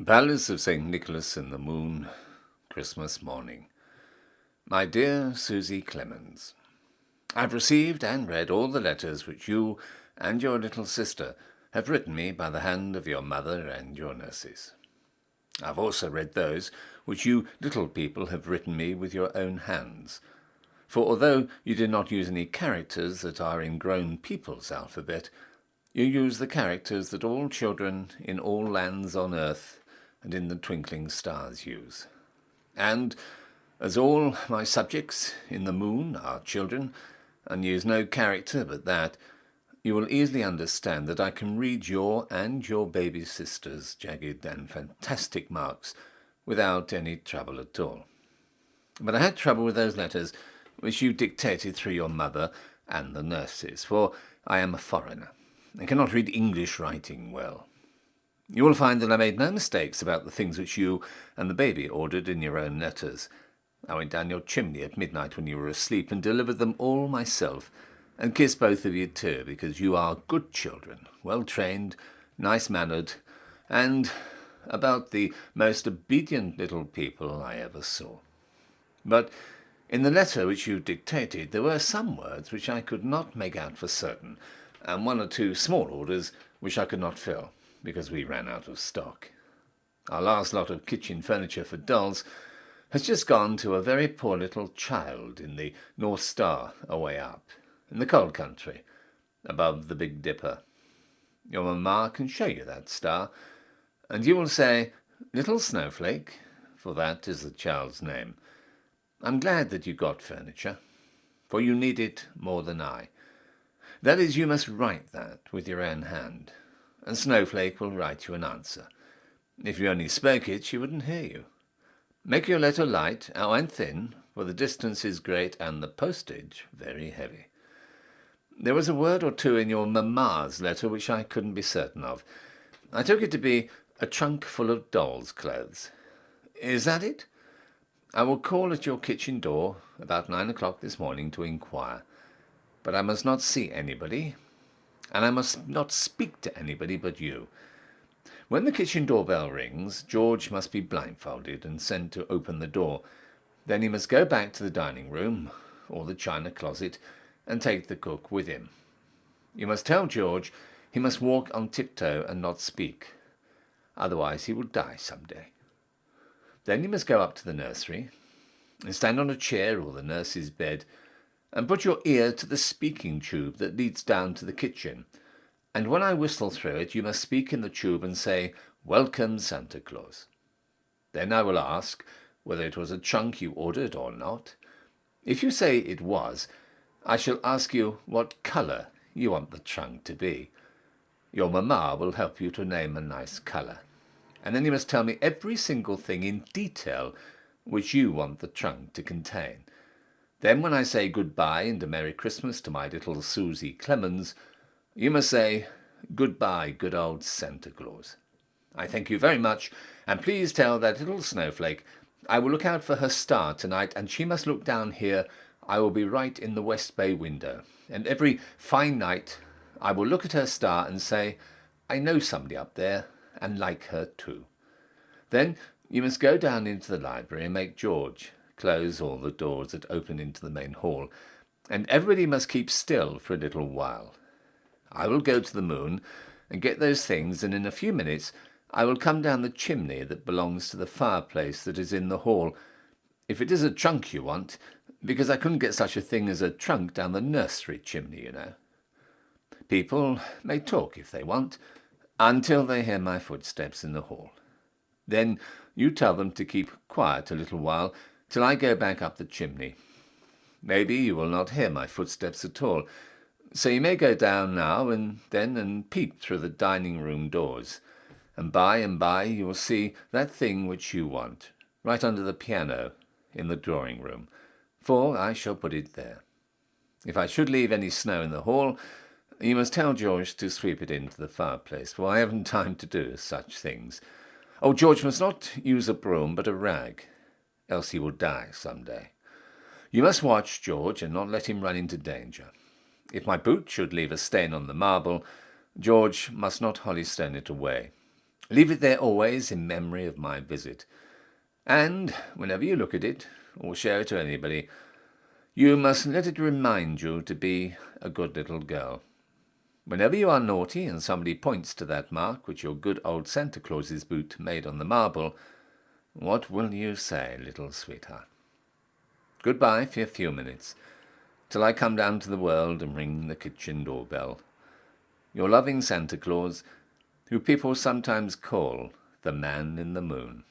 Palace of St. Nicholas in the Moon, Christmas morning. My dear Susie Clemens, I've received and read all the letters which you and your little sister have written me by the hand of your mother and your nurses. I've also read those which you little people have written me with your own hands. For although you did not use any characters that are in grown people's alphabet, you use the characters that all children in all lands on earth and in the twinkling stars use. And as all my subjects in the moon are children, and use no character but that, you will easily understand that I can read your and your baby sister's jagged and fantastic marks without any trouble at all. But I had trouble with those letters which you dictated through your mother and the nurses, for I am a foreigner and cannot read English writing well. You will find that I made no mistakes about the things which you and the baby ordered in your own letters. I went down your chimney at midnight when you were asleep and delivered them all myself, and kissed both of you too, because you are good children, well-trained, nice-mannered, and about the most obedient little people I ever saw. But in the letter which you dictated there were some words which I could not make out for certain, and one or two small orders which I could not fill, because we ran out of stock. Our last lot of kitchen furniture for dolls has just gone to a very poor little child in the North Star away up, in the cold country, above the Big Dipper. Your mamma can show you that star, and you will say, "Little Snowflake," for that is the child's name. I'm glad that you got furniture, for you need it more than I. That is, you must write that with your own hand, and Snowflake will write you an answer. If you only spoke it, she wouldn't hear you. Make your letter light, and thin, for the distance is great and the postage very heavy. There was a word or two in your mamma's letter which I couldn't be certain of. I took it to be a trunk full of doll's clothes. Is that it? I will call at your kitchen door about 9 o'clock this morning to inquire, but I must not see anybody, and I must not speak to anybody but you. When the kitchen doorbell rings, George must be blindfolded and sent to open the door. Then he must go back to the dining room or the china closet and take the cook with him. You must tell George he must walk on tiptoe and not speak, otherwise he will die some day. Then you must go up to the nursery and stand on a chair or the nurse's bed and put your ear to the speaking tube that leads down to the kitchen, and when I whistle through it you must speak in the tube and say, "Welcome, Santa Claus." Then I will ask whether it was a trunk you ordered or not. If you say it was, I shall ask you what colour you want the trunk to be. Your mamma will help you to name a nice colour, and then you must tell me every single thing in detail which you want the trunk to contain. Then when I say goodbye and a Merry Christmas to my little Susie Clemens, you must say, "Goodbye, good old Santa Claus. I thank you very much, and please tell that little snowflake I will look out for her star tonight, and she must look down here. I will be right in the West Bay window, and every fine night I will look at her star and say, 'I know somebody up there, and like her too.' Then you must go down into the library and make George close all the doors that open into the main hall, and everybody must keep still for a little while. I will go to the moon and get those things, and in a few minutes I will come down the chimney that belongs to the fireplace that is in the hall, if it is a trunk you want, because I couldn't get such a thing as a trunk down the nursery chimney, you know. People may talk if they want, until they hear my footsteps in the hall. Then you tell them to keep quiet a little while, till I go back up the chimney. Maybe you will not hear my footsteps at all, so you may go down now and then and peep through the dining-room doors, and by you will see that thing which you want, right under the piano in the drawing-room, for I shall put it there. If I should leave any snow in the hall, you must tell George to sweep it into the fireplace, for I haven't time to do such things. Oh, George must not use a broom, but a rag, else he will die some day. You must watch George and not let him run into danger. If my boot should leave a stain on the marble, George must not holystone it away. Leave it there always in memory of my visit. And whenever you look at it, or show it to anybody, you must let it remind you to be a good little girl. Whenever you are naughty and somebody points to that mark which your good old Santa Claus's boot made on the marble, what will you say, little sweetheart? Goodbye for a few minutes, till I come down to the world and ring the kitchen doorbell. Your loving Santa Claus, who people sometimes call the Man in the Moon.